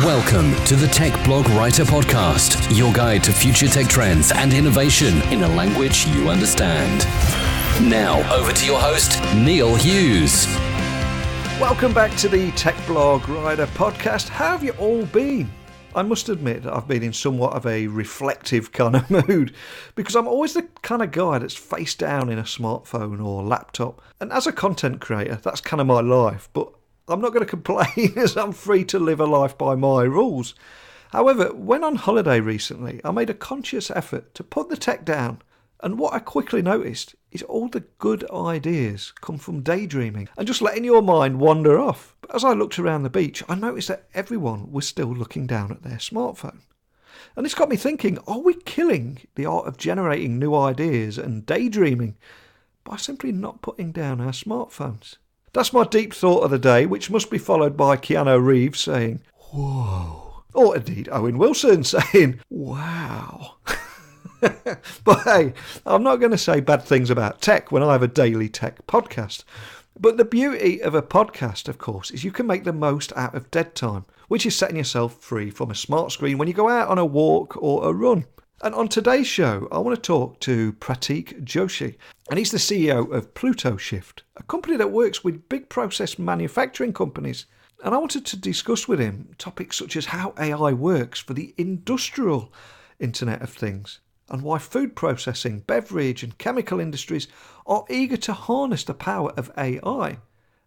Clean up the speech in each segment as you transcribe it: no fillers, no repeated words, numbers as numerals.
Welcome to the Tech Blog Writer Podcast, your guide to future tech trends and innovation in a language you understand. Now, over to your host, Neil Hughes. Welcome back to the Tech Blog Writer Podcast. How have you all been? I must admit that I've been in somewhat of a reflective kind of mood because I'm always the kind of guy that's face down in a smartphone or laptop. And as a content creator, that's kind of my life. But I'm not going to complain as I'm free to live a life by my rules. However, when on holiday recently, I made a conscious effort to put the tech down. And what I quickly noticed is all the good ideas come from daydreaming and just letting your mind wander off. But as I looked around the beach, I noticed that everyone was still looking down at their smartphone. And this got me thinking, are we killing the art of generating new ideas and daydreaming by simply not putting down our smartphones? That's my deep thought of the day, which must be followed by Keanu Reeves saying, whoa. Or indeed Owen Wilson saying, wow. But hey, I'm not going to say bad things about tech when I have a daily tech podcast. But the beauty of a podcast, of course, is you can make the most out of dead time, which is setting yourself free from a smart screen when you go out on a walk or a run. And on today's show, I want to talk to Prateek Joshi, and he's the CEO of Plutoshift, a company that works with big process manufacturing companies. And I wanted to discuss with him topics such as how AI works for the industrial Internet of Things, and why food processing, beverage and chemical industries are eager to harness the power of AI,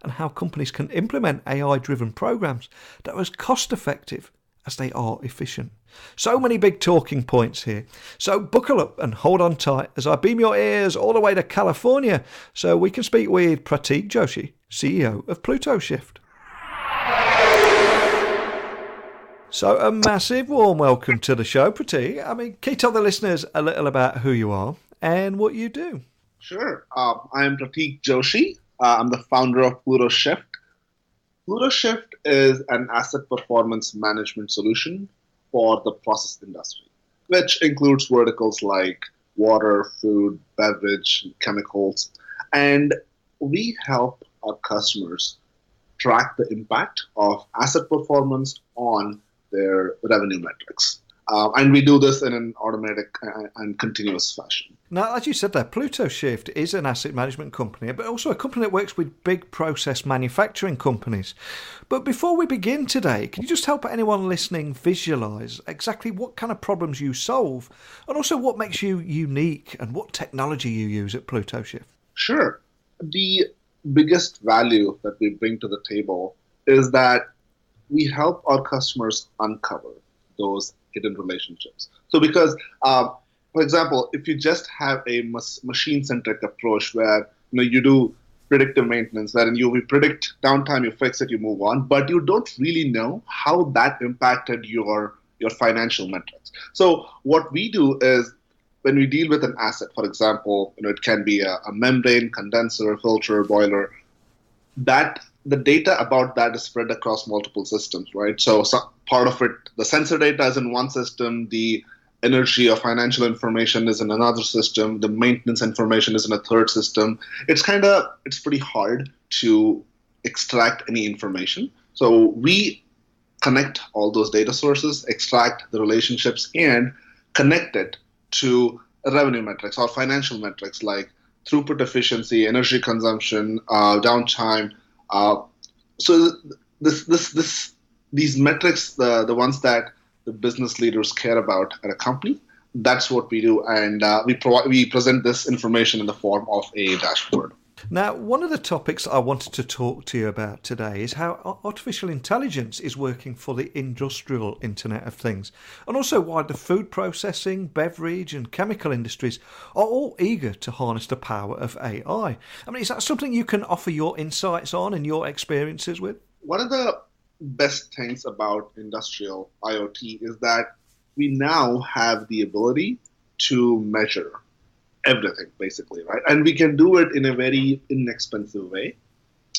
and how companies can implement AI-driven programs that are as cost-effective as they are efficient. So many big talking points here. So buckle up and hold on tight as I beam your ears all the way to California so we can speak with Prateek Joshi, CEO of Plutoshift. So a massive warm welcome to the show, Prateek. Can you tell the listeners a little about who you are and what you do? Sure. I'm Prateek Joshi. I'm the founder of Plutoshift. Plutoshift is an asset performance management solution for the process industry, which includes verticals like water, food, beverage, chemicals. And we help our customers track the impact of asset performance on their revenue metrics. And we do this in an automatic and continuous fashion. Now, as you said there, Plutoshift is an asset management company, but also a company that works with big process manufacturing companies. But before we begin today, can you just help anyone listening visualise exactly what kind of problems you solve, and also what makes you unique and what technology you use at Plutoshift? Sure. The biggest value that we bring to the table is that we help our customers uncover those hidden relationships. So because, for example, if you just have a machine-centric approach where you do predictive maintenance, wherein you predict downtime, you fix it, you move on, but you don't really know how that impacted your financial metrics. So what we do is when we deal with an asset, for example, it can be a membrane, condenser, filter, boiler, that the data about that is spread across multiple systems, right? So part of it, the sensor data is in one system, the energy or financial information is in another system, the maintenance information is in a third system. It's pretty hard to extract any information. So we connect all those data sources, extract the relationships, and connect it to revenue metrics or financial metrics like throughput efficiency, energy consumption, downtime. So these metrics, the ones that the business leaders care about at a company, that's what we do, and we present this information in the form of a dashboard. Now, one of the topics I wanted to talk to you about today is how artificial intelligence is working for the industrial Internet of Things, and also why the food processing, beverage and chemical industries are all eager to harness the power of AI. Is that something you can offer your insights on and your experiences with? One of the best things about industrial IoT is that we now have the ability to measure everything, basically, right? And we can do it in a very inexpensive way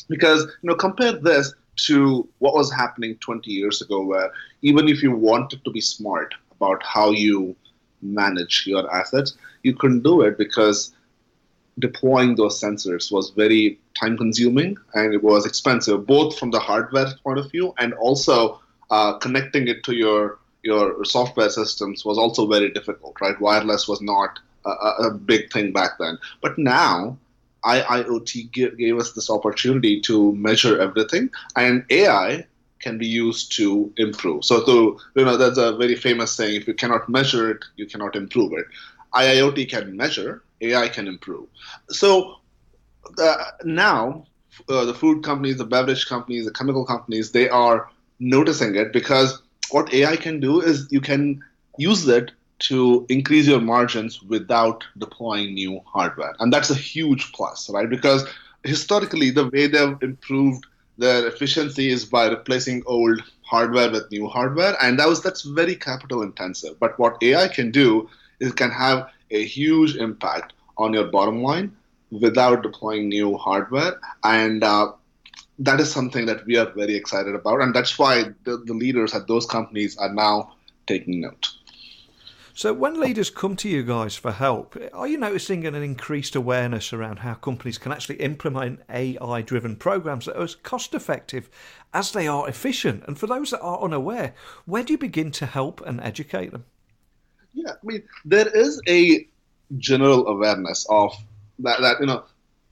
because, compare this to what was happening 20 years ago, where even if you wanted to be smart about how you manage your assets, you couldn't do it because deploying those sensors was very time consuming and it was expensive, both from the hardware point of view and also connecting it to your software systems was also very difficult, right? Wireless was not a big thing back then. But now, IIoT gave us this opportunity to measure everything, and AI can be used to improve. So, there's a very famous saying: if you cannot measure it, you cannot improve it. IIoT can measure, AI can improve. So now, the food companies, the beverage companies, the chemical companies, they are noticing it, because what AI can do is you can use it to increase your margins without deploying new hardware. And that's a huge plus, right? Because historically, the way they've improved their efficiency is by replacing old hardware with new hardware. And that's very capital intensive. But what AI can do is can have a huge impact on your bottom line without deploying new hardware. And that is something that we are very excited about. And that's why the leaders at those companies are now taking note. So when leaders come to you guys for help, are you noticing an increased awareness around how companies can actually implement AI-driven programs that are as cost-effective as they are efficient? And for those that are unaware, where do you begin to help and educate them? Yeah, there is a general awareness of that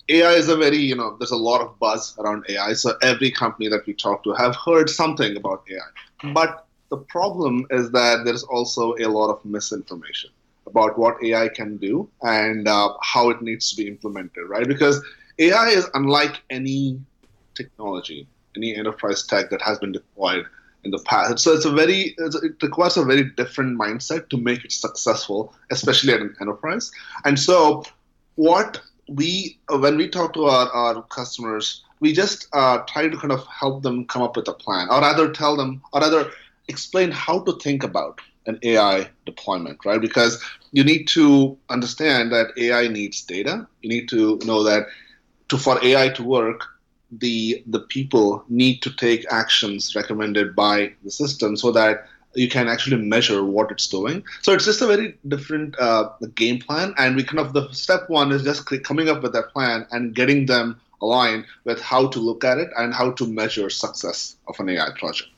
AI is there's a lot of buzz around AI. So every company that we talk to have heard something about AI. But the problem is that there's also a lot of misinformation about what AI can do and how it needs to be implemented, right? Because AI is unlike any technology, any enterprise tech that has been deployed in the past. So it requires a very different mindset to make it successful, especially at an enterprise. And so when we talk to our customers, we just try to kind of help them come up with a plan, or rather explain how to think about an AI deployment, right? Because you need to understand that AI needs data. You need to know that for AI to work, the people need to take actions recommended by the system so that you can actually measure what it's doing. So it's just a very different game plan. And the step one is just coming up with that plan and getting them aligned with how to look at it and how to measure success of an AI project.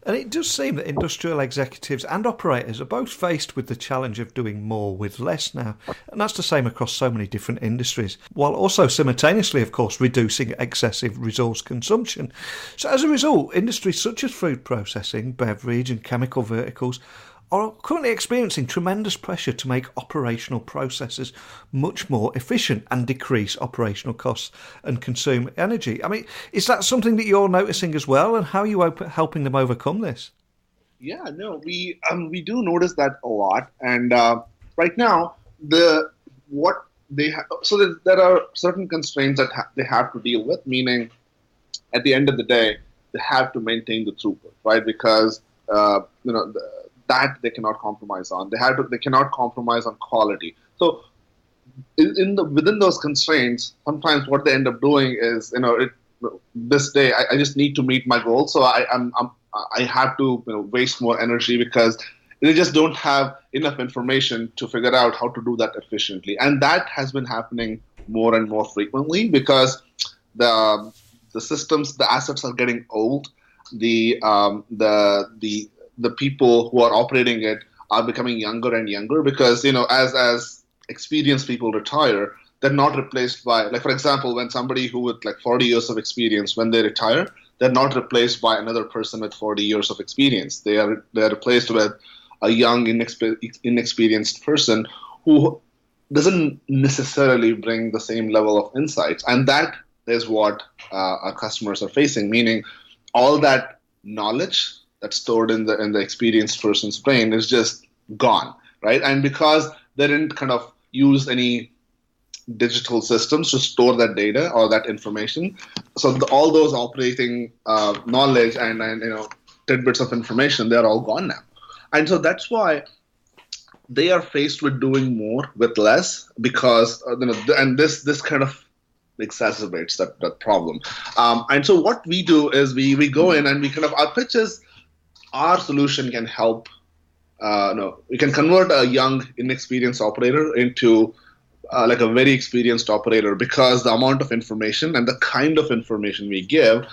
And it does seem that industrial executives and operators are both faced with the challenge of doing more with less now. And that's the same across so many different industries, while also simultaneously, of course, reducing excessive resource consumption. So as a result, industries such as food processing, beverage and chemical verticals are currently experiencing tremendous pressure to make operational processes much more efficient and decrease operational costs and consume energy. Is that something that you're noticing as well, and how are you helping them overcome this? Yeah, no, we do notice that a lot, and right now there are certain constraints that they have to deal with. Meaning, at the end of the day, they have to maintain the throughput, right? Because that they cannot compromise on. They cannot compromise on quality. So within those constraints, sometimes what they end up doing is, this day I just need to meet my goal, so I have to waste more energy because they just don't have enough information to figure out how to do that efficiently. And that has been happening more and more frequently because the systems, the assets are getting old. The people who are operating it are becoming younger and younger because, as experienced people retire, they're not replaced by, for example, when somebody who with 40 years of experience, when they retire, they're not replaced by another person with 40 years of experience. They're replaced with a young, inexperienced person who doesn't necessarily bring the same level of insights. And that is what our customers are facing, meaning all that knowledge that's stored in the experienced person's brain is just gone, right? And because they didn't kind of use any digital systems to store that data or that information, so all those operating knowledge and tidbits of information, they're all gone now. And so that's why they are faced with doing more with less because and this kind of exacerbates that problem. And so what we do is we go in and we our pitch is our solution can help. We can convert a young, inexperienced operator into a very experienced operator because the amount of information and the kind of information we give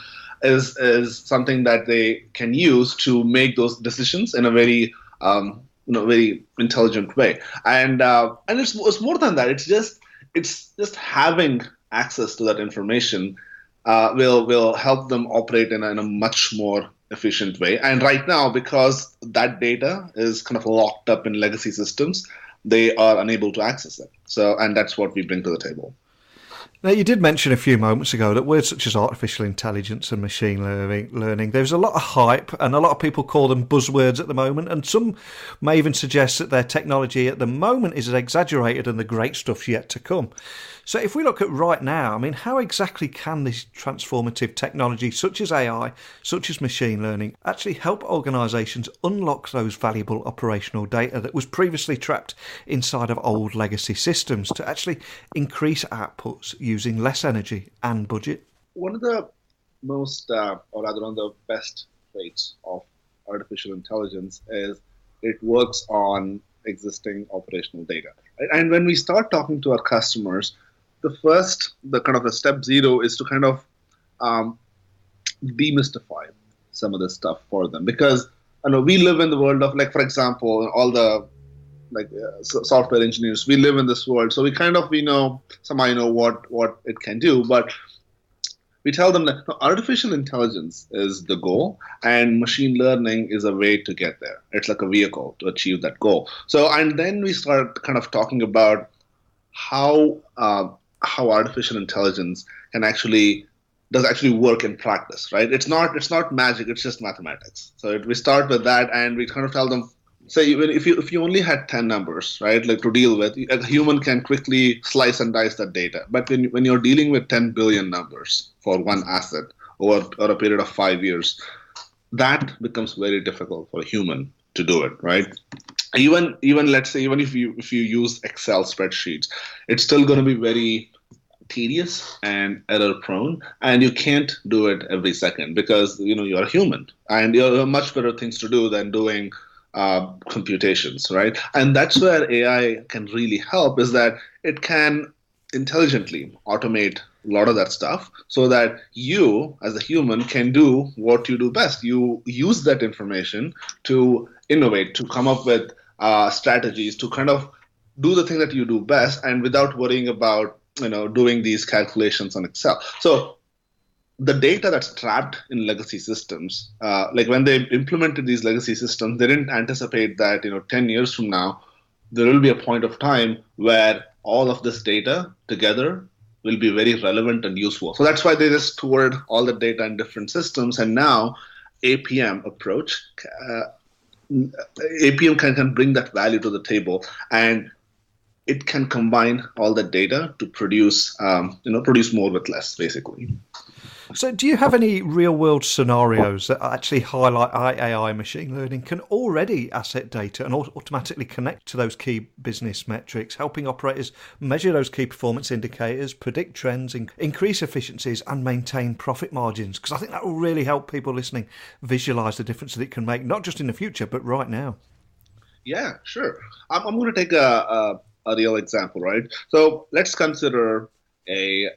is something that they can use to make those decisions in a very very intelligent way. And it's more than that. It's just having access to that information will help them operate in a much more efficient way. And right now, because that data is kind of locked up in legacy systems, they are unable to access it. And that's what we bring to the table. Now, you did mention a few moments ago that words such as artificial intelligence and machine learning, there's a lot of hype and a lot of people call them buzzwords at the moment, and some may even suggest that their technology at the moment is exaggerated and the great stuff's yet to come. So if we look at right now, I mean, how exactly can this transformative technology, such as AI, such as machine learning, actually help organisations unlock those valuable operational data that was previously trapped inside of old legacy systems to actually increase outputs using less energy and budget? One of the most, or rather one of the best traits of artificial intelligence is it works on existing operational data. Right? And when we start talking to our customers, the kind of the step zero is to kind of demystify some of this stuff for them, because we live in the world of, like, for example, all the software engineers. We live in this world, so we somehow know what it can do, but we tell them that artificial intelligence is the goal and machine learning is a way to get there. It's like a vehicle to achieve that goal. And then we start kind of talking about how artificial intelligence does actually work in practice, right? It's not magic, it's just mathematics. So we start with that, and we kind of tell them, say, if you only had 10 numbers, right, like to deal with, a human can quickly slice and dice that data. But when you're dealing with 10 billion numbers for one asset over a period of 5 years, that becomes very difficult for a human to do it, right? Even let's say, even if you use Excel spreadsheets, it's still going to be very tedious and error prone, and you can't do it every second because you're a human and you have much better things to do than doing computations, right? And that's where AI can really help, is that it can intelligently automate a lot of that stuff so that you as a human can do what you do best. You use that information to innovate, to come up with strategies, to kind of do the thing that you do best, and without worrying about doing these calculations on Excel. So the data that's trapped in legacy systems, like when they implemented these legacy systems, they didn't anticipate that 10 years from now there will be a point of time where all of this data together will be very relevant and useful. So that's why they just stored all the data in different systems, and now APM approach, APM can bring that value to the table, and it can combine all the data to produce more with less, basically. So do you have any real-world scenarios that actually highlight AI machine learning can already asset data and automatically connect to those key business metrics, helping operators measure those key performance indicators, predict trends, increase efficiencies, and maintain profit margins? Because I think that will really help people listening visualize the difference that it can make, not just in the future, but right now. Yeah, sure. I'm going to take a real example, right? So let's consider a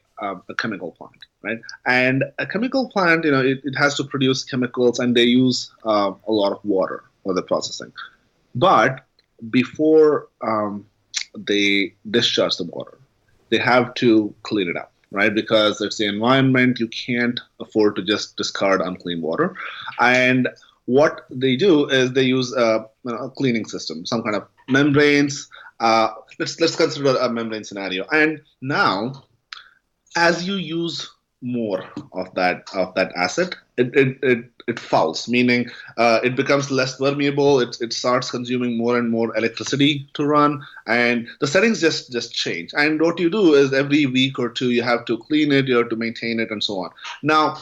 chemical plant, right? And a chemical plant, it has to produce chemicals, and they use a lot of water for the processing. But before they discharge the water, they have to clean it up, right? Because it's the environment, you can't afford to just discard unclean water. And what they do is they use a cleaning system, some kind of membranes. Let's consider a membrane scenario. And now, as you use more of that asset, it fouls, meaning it becomes less permeable. It starts consuming more and more electricity to run, and the settings just change. And what you do is every week or two you have to clean it, you have to maintain it, and so on. Now,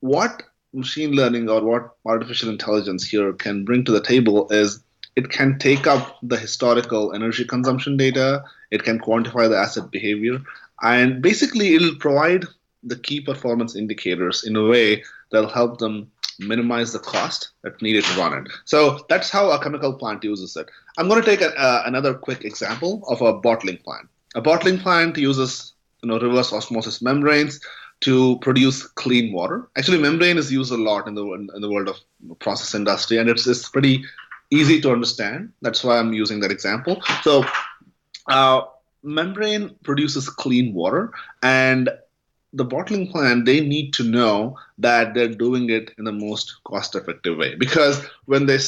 what machine learning or what artificial intelligence here can bring to the table is it can take up the historical energy consumption data, it can quantify the asset behavior, and basically it'll provide the key performance indicators in a way that'll help them minimize the cost that's needed to run it. So that's how a chemical plant uses it. I'm going to take another quick example of a bottling plant. A bottling plant uses reverse osmosis membranes to produce clean water. Actually, membrane is used a lot in the world of process industry, and it's pretty easy to understand. That's why I'm using that example. So, membrane produces clean water, and the bottling plant, they need to know that they're doing it in the most cost-effective way. Because when they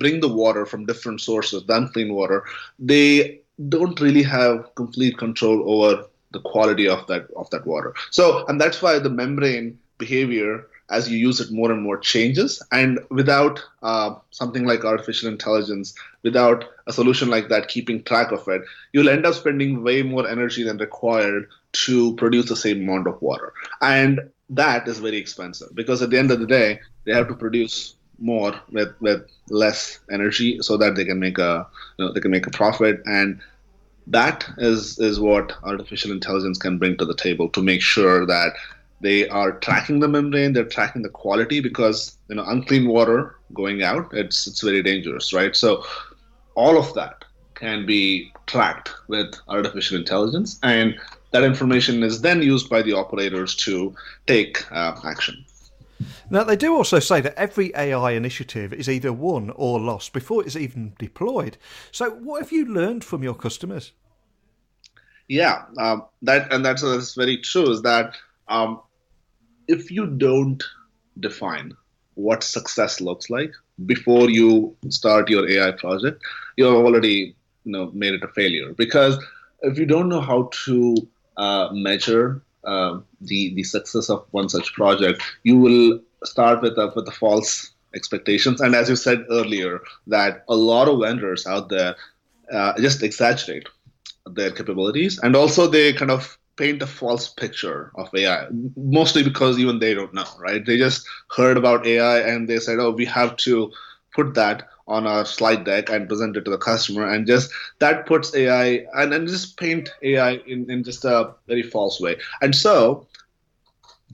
bring the water from different sources than clean water, they don't really have complete control over the quality of that water. So, and that's why the membrane behavior, as you use it more and more, changes. And without something like artificial intelligence, without a solution like that keeping track of it, you'll end up spending way more energy than required to produce the same amount of water. And that is very expensive, because at the end of the day, they have to produce more with less energy so that they can make a profit. And that is what artificial intelligence can bring to the table, to make sure that they are tracking the membrane, they're tracking the quality, because unclean water going out, it's very dangerous, right? So all of that can be tracked with artificial intelligence, and that information is then used by the operators to take action. Now, they do also say that every AI initiative is either won or lost before it's even deployed. So what have you learned from your customers? Yeah, that's very true, is that if you don't define what success looks like before you start your AI project, you've already made it a failure. Because if you don't know how to measure the success of one such project, you will start with the false expectations. And as you said earlier, that a lot of vendors out there just exaggerate their capabilities, and also they kind of paint a false picture of AI, mostly because even they don't know, right? They just heard about AI and they said, oh, we have to put that on our slide deck and present it to the customer, and just that puts AI and just paint AI in just a very false way. And so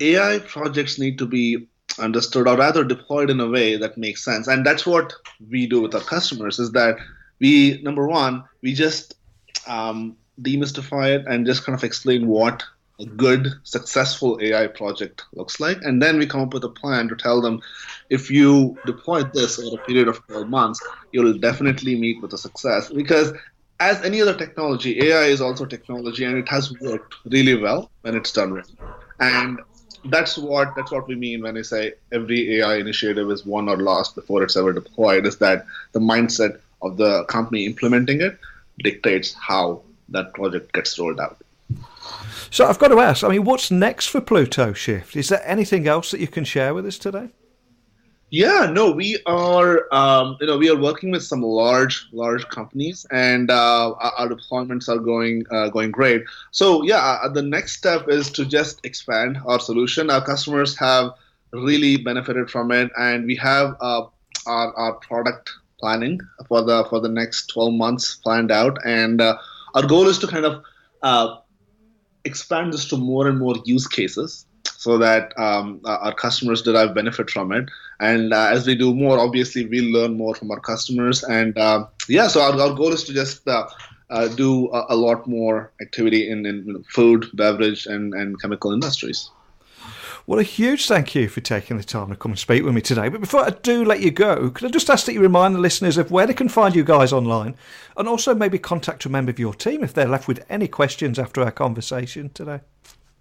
AI projects need to be understood, or rather deployed in a way that makes sense. And that's what we do with our customers, is that number one, we just demystify it and just kind of explain what a good, successful AI project looks like. And then we come up with a plan to tell them, if you deploy this over a period of 12 months, you'll definitely meet with a success. Because as any other technology, AI is also technology, and it has worked really well when it's done right. And that's what we mean when I say every AI initiative is won or lost before it's ever deployed, is that the mindset of the company implementing it dictates how that project gets rolled out. So I've got to ask, what's next for Plutoshift? Is there anything else that you can share with us today? Yeah, no, we are working with some large companies, and our deployments are going great. So yeah, the next step is to just expand our solution. Our customers have really benefited from it, and we have our product planning for the next 12 months planned out, and our goal is to kind of expand this to more and more use cases, so that our customers derive benefit from it. And as we do more, obviously we'll learn more from our customers. And so our goal is to just do a lot more activity in food, beverage, and chemical industries. Well, a huge thank you for taking the time to come and speak with me today. But before I do let you go, could I just ask that you remind the listeners of where they can find you guys online, and also maybe contact a member of your team if they're left with any questions after our conversation today?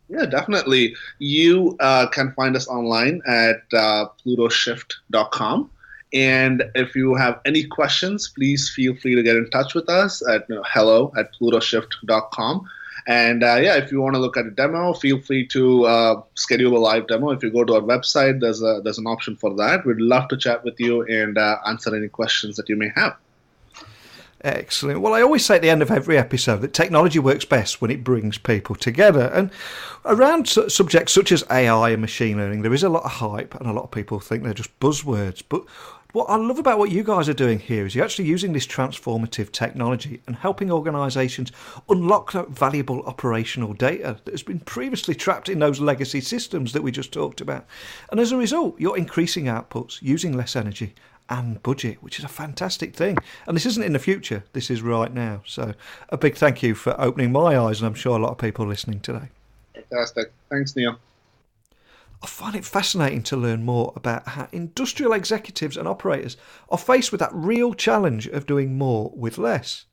Yeah, definitely. You can find us online at Plutoshift.com. And if you have any questions, please feel free to get in touch with us at hello@Plutoshift.com. And if you want to look at a demo, feel free to schedule a live demo. If you go to our website, there's an option for that. We'd love to chat with you and answer any questions that you may have. Excellent. Well, I always say at the end of every episode that technology works best when it brings people together. And around subjects such as AI and machine learning, there is a lot of hype, and a lot of people think they're just buzzwords. But what I love about what you guys are doing here is you're actually using this transformative technology and helping organisations unlock that valuable operational data that has been previously trapped in those legacy systems that we just talked about. And as a result, you're increasing outputs, using less energy and budget, which is a fantastic thing. And this isn't in the future, this is right now. So a big thank you for opening my eyes, and I'm sure a lot of people listening today. Fantastic. Thanks, Neil. I find it fascinating to learn more about how industrial executives and operators are faced with that real challenge of doing more with less,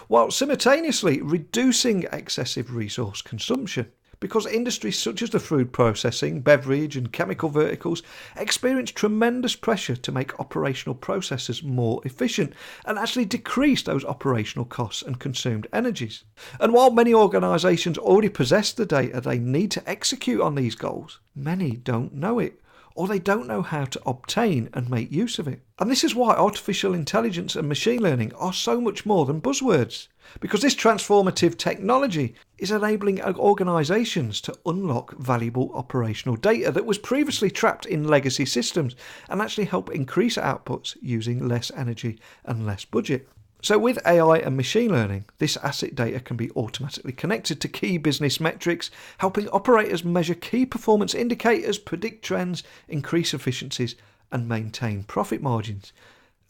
while simultaneously reducing excessive resource consumption. Because industries such as the food processing, beverage and chemical verticals experience tremendous pressure to make operational processes more efficient and actually decrease those operational costs and consumed energies. And while many organisations already possess the data they need to execute on these goals, many don't know it, or they don't know how to obtain and make use of it. And this is why artificial intelligence and machine learning are so much more than buzzwords, because this transformative technology is enabling organisations to unlock valuable operational data that was previously trapped in legacy systems and actually help increase outputs using less energy and less budget. So with AI and machine learning, this asset data can be automatically connected to key business metrics, helping operators measure key performance indicators, predict trends, increase efficiencies, and maintain profit margins.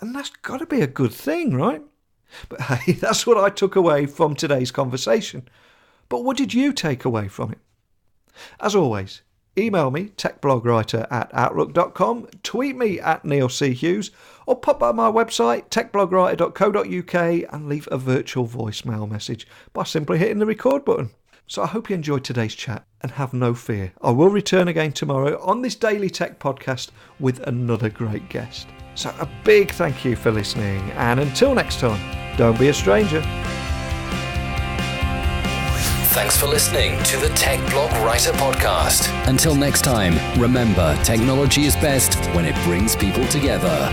And that's got to be a good thing, right? But hey, that's what I took away from today's conversation. But what did you take away from it? As always, email me, techblogwriter@outlook.com, tweet me @NeilCHughes, or pop by my website, techblogwriter.co.uk, and leave a virtual voicemail message by simply hitting the record button. So I hope you enjoyed today's chat, and have no fear, I will return again tomorrow on this Daily Tech podcast with another great guest. So a big thank you for listening, and until next time, don't be a stranger. Thanks for listening to the Tech Blog Writer Podcast. Until next time, remember, technology is best when it brings people together.